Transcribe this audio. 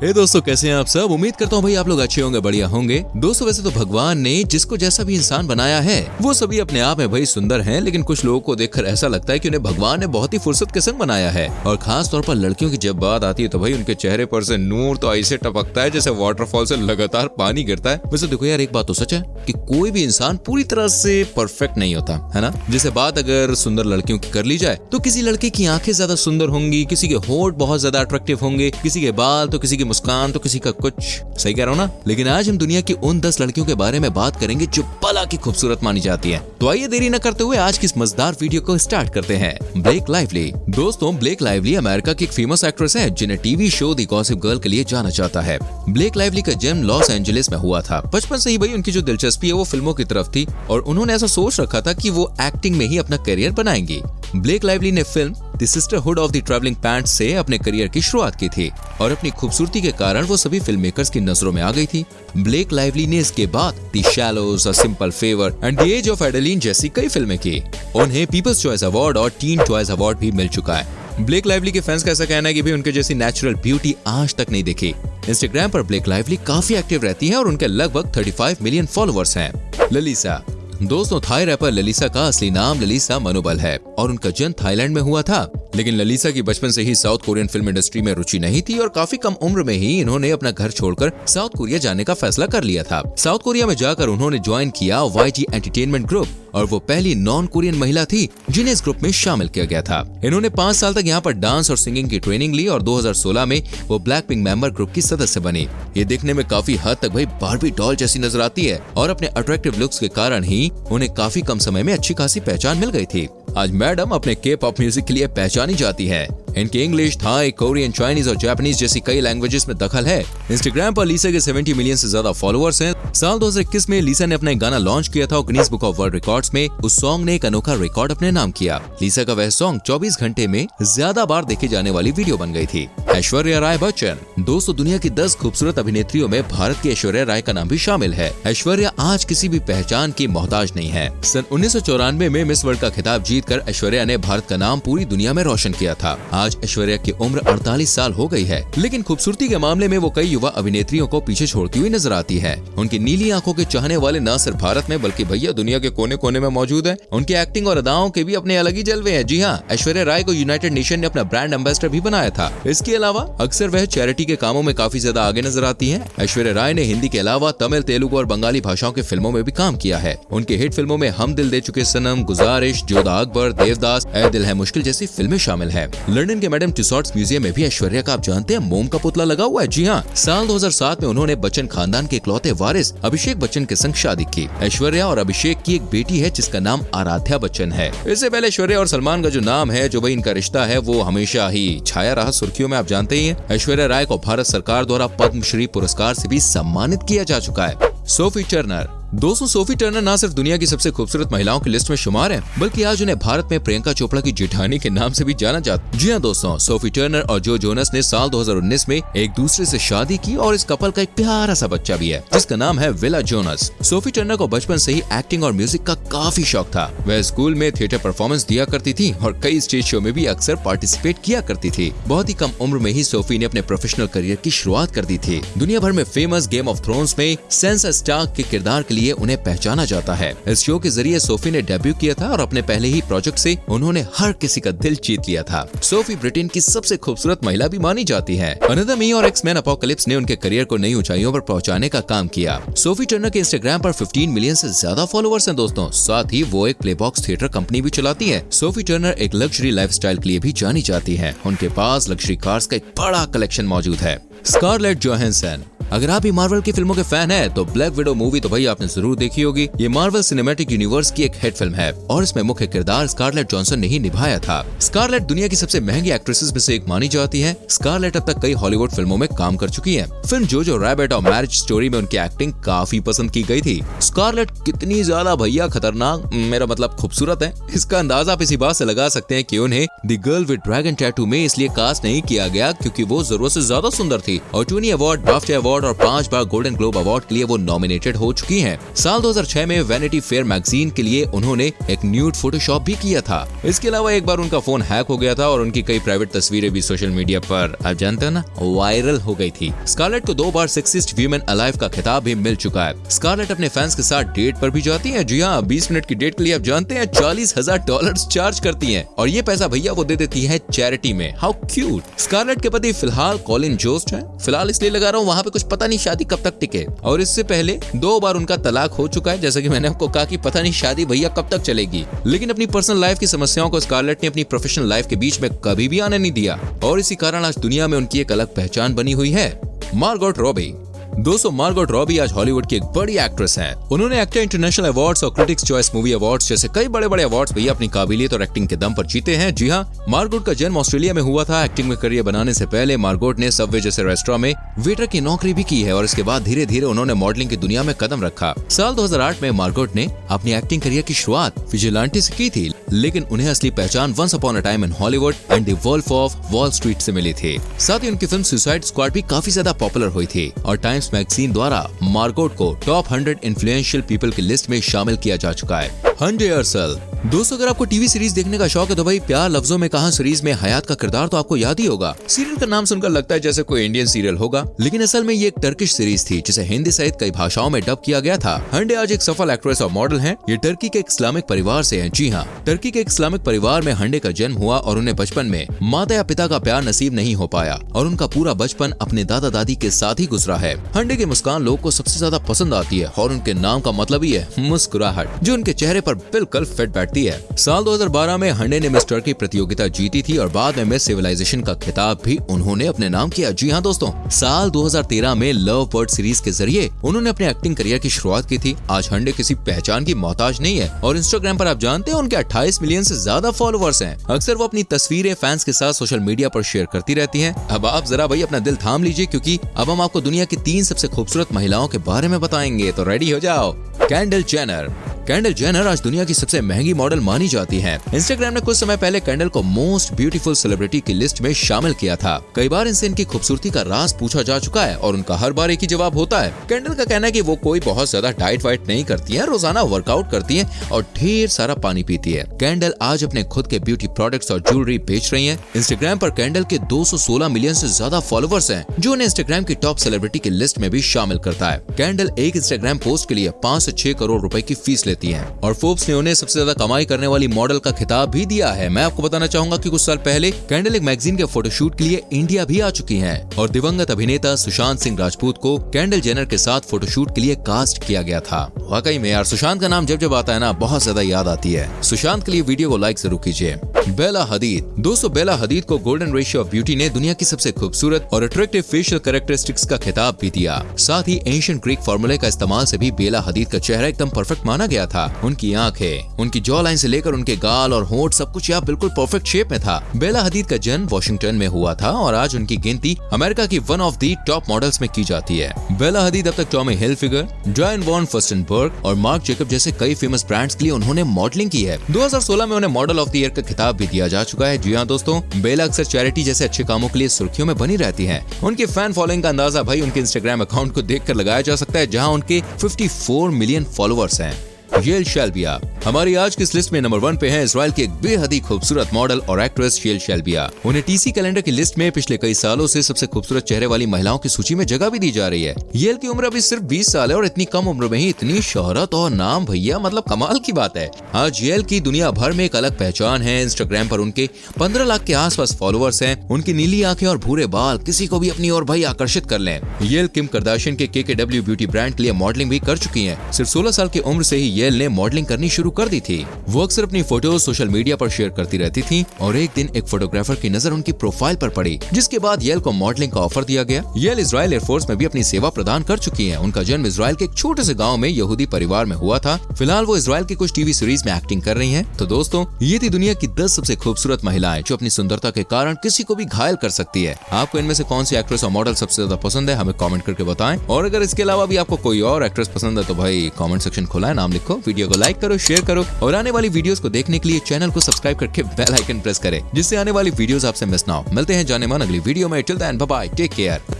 हे दोस्तों, कैसे हैं आप सब। उम्मीद करता हूँ भाई आप लोग अच्छे होंगे, बढ़िया होंगे। दोस्तों वैसे तो भगवान ने जिसको जैसा भी इंसान बनाया है वो सभी अपने आप में भाई सुंदर हैं, लेकिन कुछ लोगों को देखकर ऐसा लगता है कि उन्हें भगवान ने बहुत ही फुर्सत के संग बनाया है। और खास तौर पर लड़कियों की जब बात आती है तो भाई उनके चेहरे पर से नूर तो ऐसे टपकता है जैसे वाटरफॉल से लगातार पानी गिरता है। वैसे देखो यार, एक बात तो सच है कि कोई भी इंसान पूरी तरह से परफेक्ट नहीं होता है ना। जैसे बात अगर सुंदर लड़कियों की कर ली जाए तो किसी लड़के की आंखें ज्यादा सुंदर होंगी, किसी के होंठ बहुत ज्यादा अट्रैक्टिव होंगे, किसी के बाल तो किसी की मुस्कान तो किसी का कुछ। सही कह रहा हूँ ना। लेकिन आज हम दुनिया की उन 10 लड़कियों के बारे में बात करेंगे जो भला की खूबसूरत मानी जाती है। तो आइए देरी न करते हुए आज की इस मजेदार वीडियो को स्टार्ट करते हैं। Blake Lively. दोस्तों ब्लेक लाइवली अमेरिका की एक फेमस एक्ट्रेस है जिन्हें TV show the gossip girl के लिए जाना जाता है। ब्लेक लाइवली का जन्म लॉस एंजलिस में हुआ था। बचपन से ही भाई उनकी जो दिलचस्पी है वो फिल्मों की तरफ थी और उन्होंने ऐसा सोच रखा था कि वो एक्टिंग में ही अपना करियर बनाएंगी। ब्लेक लाइवली ने film the sisterhood of the travelling pants से अपने करियर की शुरुआत की थी और अपनी खूबसूरती के कारण वो सभी फिल्म मेकर्स की नजरों में आ गई थी। ब्लेक लाइवली ने इसके बाद the Shallows, a simple favour and the age of Adaline जैसी कई फिल्में की। उन्हें पीपल्स चॉइस अवार्ड और टीन चॉइस अवार्ड भी मिल चुका है। ब्लेक लाइवली के फैंस का ऐसा कहना है कि भाई उनके जैसी नेचुरल ब्यूटी आज तक नहीं देखी। इंस्टाग्राम पर ब्लेक लाइवली काफी एक्टिव रहती है और उनके लगभग 35 मिलियन फॉलोअर्स हैं। ललिसा। दोस्तों थाई रैपर ललिसा का असली नाम ललिसा मनोबल है और उनका जन्म थाईलैंड में हुआ था। लेकिन ललिसा की बचपन से ही साउथ कोरियन फिल्म इंडस्ट्री में रुचि नहीं थी और काफी कम उम्र में ही इन्होंने अपना घर छोड़कर साउथ कोरिया जाने का फैसला कर लिया था। साउथ कोरिया में जाकर उन्होंने ज्वाइन किया YG एंटरटेनमेंट ग्रुप और वो पहली नॉन कोरियन महिला थी जिन्हें इस ग्रुप में शामिल किया गया था। इन्होंने 5 साल तक यहाँ पर डांस और सिंगिंग की ट्रेनिंग ली और 2016 में वो ब्लैक पिंक मेंबर ग्रुप की सदस्य बनी। ये देखने में काफी हद तक भाई बार्बी डॉल जैसी नजर आती है और अपने अट्रैक्टिव लुक्स के कारण ही उन्हें काफी कम समय में अच्छी खासी पहचान मिल गई थी। आज मैडम अपने के पॉप म्यूजिक के लिए पहचानी जाती है। इनके इंग्लिश, थाई, कोरियन, चाइनीज और जापानीज जैसी कई लैंग्वेजेस में दखल है। इंस्टाग्राम पर लीसा के 70 मिलियन से ज्यादा फॉलोअर्स हैं। साल 2021 में लीसा ने अपना एक गाना लॉन्च किया था और Guinness book of world records में उस सॉन्ग ने एक अनोखा रिकॉर्ड अपने नाम किया। लीसा का वह सॉन्ग 24 घंटे में ज्यादा बार देखी जाने वाली वीडियो बन गई थी। ऐश्वर्या राय बच्चन। दोस्तों दुनिया की 10 खूबसूरत अभिनेत्रियों में भारत की ऐश्वर्या राय का नाम भी शामिल है। ऐश्वर्या आज किसी भी पहचान की मोहताज नहीं है। सन 1994 में मिस वर्ल्ड का खिताब जीतकर ऐश्वर्या ने भारत का नाम पूरी दुनिया में रोशन किया था। आज ऐश्वर्या की उम्र 48 साल हो गई है, लेकिन खूबसूरती के मामले में वो कई युवा अभिनेत्रियों को पीछे छोड़ती हुई नजर आती है। उनकी नीली आंखों के चाहने वाले न सिर्फ भारत में बल्कि भैया दुनिया के कोने कोने में मौजूद हैं। उनकी एक्टिंग और अदाओं के भी अपने अलग ही जलवे हैं। जी हाँ, ऐश्वर्या राय को यूनाइटेड नेशन ने अपना ब्रांड एम्बेसडर भी बनाया था। इसके अलावा अक्सर वह चैरिटी के कामों में काफी ज्यादा आगे नजर आती है। ऐश्वर्या राय ने हिंदी के अलावा तमिल, तेलुगु और बंगाली भाषाओं के फिल्मों में भी काम किया है। उनके हिट फिल्मों में हम दिल दे चुके सनम, गुजारिश, जोधा अकबर, देवदास, ऐ दिल है मुश्किल जैसी फिल्में शामिल है। लंदन के मैडम टुसॉड्स म्यूजियम में भी ऐश्वर्या का आप जानते हैं मोम का पुतला लगा हुआ है। जी हाँ, साल 2007 में उन्होंने बच्चन खानदान के इकलौते वारिस अभिषेक बच्चन के संग शादी की। ऐश्वर्या और अभिषेक की एक बेटी है जिसका नाम आराध्या बच्चन है। इससे पहले ऐश्वर्या और सलमान का जो नाम है, जो भाई इनका रिश्ता है, वो हमेशा ही छाया रहा सुर्खियों में। आप जानते ही हैं ऐश्वर्या राय को भारत सरकार द्वारा पद्मश्री पुरस्कार से भी सम्मानित किया जा चुका है। Sophie Turner. दोस्तों सोफी टर्नर न सिर्फ दुनिया की सबसे खूबसूरत महिलाओं की लिस्ट में शुमार है, बल्कि आज उन्हें भारत में प्रियंका चोपड़ा की जेठानी के नाम से भी जाना जाता है। जी हाँ दोस्तों, सोफी टर्नर और जो जोनस ने साल 2019 में एक दूसरे से शादी की और इस कपल का एक प्यारा सा बच्चा भी है जिसका नाम है विला जोनस। सोफी टर्नर को बचपन से ही एक्टिंग और म्यूजिक का काफी शौक था। वह स्कूल में थिएटर परफॉर्मेंस दिया करती थी और कई स्टेज शो में भी अक्सर पार्टिसिपेट किया करती थी। बहुत ही कम उम्र में ही सोफी ने अपने प्रोफेशनल करियर की शुरुआत कर दी थी। दुनिया भर में फेमस गेम ऑफ थ्रोन्स में सैंसा स्टार्क के किरदार के लिए उन्हें पहचाना जाता है। इस शो के जरिए सोफी ने डेब्यू किया था और अपने पहले ही प्रोजेक्ट से उन्होंने हर किसी का दिल जीत लिया था। सोफी ब्रिटेन की सबसे खूबसूरत महिला भी मानी जाती है। अनदर मी और एक्स-मैन अपोकलिप्स ने उनके करियर को नई ऊंचाइयों पर पहुंचाने का काम किया। सोफी टर्नर के इंस्टाग्राम पर 15 मिलियन से ज्यादा फॉलोअर्स हैं दोस्तों। साथ ही वो एक प्लेबॉक्स थिएटर कंपनी भी चलाती है। सोफी टर्नर एक लग्जरी लाइफस्टाइल के लिए भी जानी जाती है। उनके पास लग्जरी कार्स का एक बड़ा कलेक्शन मौजूद है। Scarlett Johansson. अगर आप भी मार्वल की फिल्मों के फैन हैं तो ब्लैक विडो मूवी तो भाई आपने जरूर देखी होगी। ये मार्वल सिनेमैटिक यूनिवर्स की एक हिट फिल्म है और इसमें मुख्य किरदार स्कारलेट जॉनसन ने ही निभाया था। स्कारलेट दुनिया की सबसे महंगी एक्ट्रेसेस में से एक मानी जाती है। स्कारलेट अब तक कई हॉलीवुड फिल्मों में काम कर चुकी है। फिल्म जोजो रैबिट और मैरिज स्टोरी में उनकी एक्टिंग काफी पसंद की गई थी। स्कारलेट कितनी ज्यादा भैया खतरनाक, मेरा मतलब खूबसूरत है, इसका अंदाजा आप इसी बात से लगा सकते हैं कि उन्हें the girl with dragon tattoo में इसलिए कास्ट नहीं किया गया क्योंकि वो जरूरत से ज्यादा सुंदर थी और Tony award, BAFTA award award और 5 बार गोल्डन ग्लोब अवार्ड के लिए वो नॉमिनेटेड हो चुकी हैं। साल 2006 में वैनिटी फेयर मैगजीन के लिए उन्होंने एक न्यूड फोटोशॉप भी किया था। इसके अलावा एक बार उनका फोन हैक हो गया था और उनकी कई प्राइवेट तस्वीरें भी सोशल मीडिया पर, आप जानते हो ना, वायरल हो गई थी। स्कारलेट को 2 बार सेक्सिस्ट वीमेन अलाइव का खिताब भी मिल चुका है। स्कारलेट अपने फैंस के साथ डेट पर भी जाती है। जी हाँ, 20 मिनट की डेट के लिए आप जानते हैं $40,000 चार्ज करती हैं और ये पैसा भैया वो दे देती है चैरिटी में। How cute. स्कारलेट के पति फिलहाल कॉलिन जोस्ट है। फिलहाल इसलिए लगा रहा हूँ, वहाँ पे कुछ पता नहीं शादी कब तक टिके, और इससे पहले 2 बार उनका तलाक हो चुका है। जैसा कि मैंने आपको कहा कि पता नहीं शादी भैया कब तक चलेगी। लेकिन अपनी पर्सनल लाइफ की समस्याओं को स्कारलेट ने अपनी प्रोफेशनल लाइफ के बीच में कभी भी आने नहीं दिया और इसी कारण आज दुनिया में उनकी एक अलग पहचान बनी हुई है। Margot Robbie. दोस्तों, मार्गोट रॉबी आज हॉलीवुड की एक बड़ी एक्ट्रेस हैं। उन्होंने एक्टर इंटरनेशनल अवार्ड्स और क्रिटिक्स चॉइस मूवी अवार्ड्स जैसे कई बड़े-बड़े अवार्ड्स भैया अपनी काबिलियत और एक्टिंग के दम पर जीते हैं। जी हाँ, मार्गोट का जन्म ऑस्ट्रेलिया में हुआ था। एक्टिंग में करियर बनाने से पहले मार्गोट ने सबवे जैसे रेस्टोरेंट में वेटर की नौकरी भी की है और इसके बाद धीरे धीरे उन्होंने मॉडलिंग की दुनिया में कदम रखा। साल 2008 में मार्गोट ने अपनी एक्टिंग करियर की शुरुआत विजिलेंटी से की थी, लेकिन उन्हें असली पहचान Once Upon a Time in Hollywood and The Wolf of Wall Street से मिली थी। साथ ही उनकी फिल्म सुसाइड स्क्वाड भी काफी ज्यादा पॉपुलर हुई थी और टाइम्स मैगजीन द्वारा मार्गोट को टॉप 100 इन्फ्लुएंशियल पीपल की लिस्ट में शामिल किया जा चुका है। हंडे अर्सल। दोस्तों, अगर आपको टीवी सीरीज देखने का शौक है तो भाई प्यार लफ्जों में कहा सीरीज में हयात का किरदार तो आपको याद ही होगा। सीरियल का नाम सुनकर लगता है जैसे कोई इंडियन सीरियल होगा, लेकिन असल में ये एक टर्किश सीरीज थी जिसे हिंदी सहित कई भाषाओं में डब किया गया था। हंडे आज एक सफल एक्ट्रेस और मॉडल हैं। ये टर्की के एक इस्लामिक परिवार से हैं। जी हाँ, टर्की के एक इस्लामिक परिवार में हंडे का जन्म हुआ और उन्हें बचपन में माता या पिता का प्यार नसीब नहीं हो पाया और उनका पूरा बचपन अपने दादा दादी के साथ ही गुजरा है। हंडे की मुस्कान लोगों को सबसे ज्यादा पसंद आती है और उनके नाम का मतलब ही है मुस्कुराहट, जो उनके चेहरे पर बिल्कुल फिट बैठती है। साल 2012 में हंडे ने मिस टर्की प्रतियोगिता जीती थी और बाद में मिस सिविलाइजेशन का खिताब भी उन्होंने अपने नाम किया। जी हाँ दोस्तों, साल 2013 में लव बर्ड सीरीज के जरिए उन्होंने अपने एक्टिंग करियर की शुरुआत की थी। आज हंडे किसी पहचान की मोहताज नहीं है और इंस्टाग्राम पर आप जानते हैं उनके 28 मिलियन से ज्यादा फॉलोअर्स हैं। अक्सर वो अपनी तस्वीरें फैंस के साथ सोशल मीडिया पर शेयर करती रहती हैं। अब आप जरा भाई अपना दिल थाम लीजिए, क्योंकि अब हम आपको दुनिया की 3 सबसे खूबसूरत महिलाओं के बारे में बताएंगे, तो रेडी हो जाओ। Kendall Jenner. केंडल जेनर आज दुनिया की सबसे महंगी मॉडल मानी जाती हैं। इंस्टाग्राम ने कुछ समय पहले केंडल को मोस्ट ब्यूटीफुल सेलिब्रिटी की लिस्ट में शामिल किया था। कई बार इनसे इनकी खूबसूरती का राज पूछा जा चुका है और उनका हर बार एक ही जवाब होता है। केंडल का कहना है कि वो कोई बहुत ज्यादा डाइट वाइट नहीं करती है, रोजाना वर्कआउट करती है और ढेर सारा पानी पीती है। केंडल आज अपने खुद के ब्यूटी प्रोडक्ट्स और ज्वेलरी बेच रही है। इंस्टाग्राम पर केंडल के 216 मिलियन से ज्यादा फॉलोअर्स हैं, जो उन्हें इंस्टाग्राम की टॉप सेलिब्रिटी की लिस्ट में भी शामिल करता है। केंडल एक इंस्टाग्राम पोस्ट के लिए 5 से 6 करोड़ रुपए की फीस लेती है और फोर्ब्स ने उन्हें सबसे ज्यादा कमाई करने वाली मॉडल का खिताब भी दिया है। मैं आपको बताना चाहूंगा कि कुछ साल पहले केंडल एक मैगजीन के फोटोशूट के लिए इंडिया भी आ चुकी हैं और दिवंगत अभिनेता सुशांत सिंह राजपूत को केंडल जेनर के साथ फोटोशूट के लिए कास्ट किया गया था। वाकई में यार, सुशांत का नाम जब जब आता है ना, बहुत ज्यादा याद आती है। सुशांत के लिए वीडियो को लाइक जरूर कीजिए। बेला हदीद। दोस्तों, बेला हदीद को गोल्डन रेशियो ऑफ ब्यूटी ने दुनिया की सबसे खूबसूरत और अट्रैक्टिव फेशियल कैरेक्टरिस्टिक्स का खिताब भी दिया। साथ ही एंशिएंट ग्रीक फॉर्मूले का इस्तेमाल से भी बेला हदीद का चेहरा एकदम परफेक्ट माना गया था। उनकी आंखें, उनकी जॉ लाइन से लेकर उनके गाल और होंठ सब कुछ यहाँ बिल्कुल परफेक्ट शेप में था। बेला हदीद का जन्म वॉशिंगटन में हुआ था और आज उनकी गिनती अमेरिका की one of the top models में की जाती है। बेला हदीद अब तक टॉमी हिलफिगर, डायन वॉन फर्स्टेनबर्ग और मार्क जेकब जैसे कई फेमस ब्रांड्स के लिए उन्होंने मॉडलिंग की है। 2016 में उन्हें मॉडल ऑफ द ईयर का खिताब भी दिया जा चुका है। जी हाँ दोस्तों, बेला अक्सर चैरिटी जैसे अच्छे कामों के लिए सुर्खियों में बनी रहती हैं। उनके फैन फॉलोइंग का अंदाजा भाई उनके इंस्टाग्राम अकाउंट को देखकर लगाया जा सकता है, जहां उनके 54 मिलियन फॉलोअर्स हैं। येल शेल्बिया। हमारी आज की इस लिस्ट में नंबर 1 पे है इजराइल की एक बेहद ही खूबसूरत मॉडल और एक्ट्रेस येल शेल्बिया। उन्हें टीसी कैलेंडर की लिस्ट में पिछले कई सालों से सबसे खूबसूरत चेहरे वाली महिलाओं की सूची में जगह भी दी जा रही है। येल की उम्र अभी सिर्फ 20 साल है और इतनी कम उम्र में ही इतनी शोहरत और नाम भैया, मतलब कमाल की बात है। आज येल की दुनिया भर में एक अलग पहचान है। इंस्टाग्राम पर उनके 15 लाख के आसपास फॉलोअर्स हैं। उनकी नीली आंखें और भूरे बाल किसी को भी अपनी ओर भाई आकर्षित कर लें। येल किम कार्दाशियन के KKW ब्यूटी ब्रांड के लिए मॉडलिंग भी कर चुकी है। सिर्फ 16 साल की उम्र से ही येल ने मॉडलिंग करनी शुरू कर दी थी। वो अक्सर अपनी फोटोज सोशल मीडिया पर शेयर करती रहती थी और एक दिन एक फोटोग्राफर की नजर उनकी प्रोफाइल पर पड़ी, जिसके बाद येल को मॉडलिंग का ऑफर दिया गया। येल इजराइल एयरफोर्स में भी अपनी सेवा प्रदान कर चुकी हैं। उनका जन्म इजराइल के एक छोटे से गांव में यहूदी परिवार में हुआ था। फिलहाल वो इजराइल की कुछ टीवी सीरीज में एक्टिंग कर रही हैं। तो दोस्तों, ये थी दुनिया की 10 सबसे खूबसूरत महिलाएं जो अपनी सुंदरता के कारण किसी को भी घायल कर सकती है। आपको इनमें से कौन सी एक्ट्रेस और मॉडल सबसे ज्यादा पसंद है, हमें कमेंट करके बताएं। और अगर इसके अलावा भी आपको कोई और एक्ट्रेस पसंद है तो भाई कमेंट सेक्शन खुला है, नाम लिखो, वीडियो को लाइक करो, शेयर करो और आने वाली वीडियोस को देखने के लिए चैनल को सब्सक्राइब करके बेल आइकन प्रेस करें, जिससे आने वाली वीडियोस आपसे मिस ना हो। मिलते हैं जाने मन अगली वीडियो में। Till then bye bye, take care.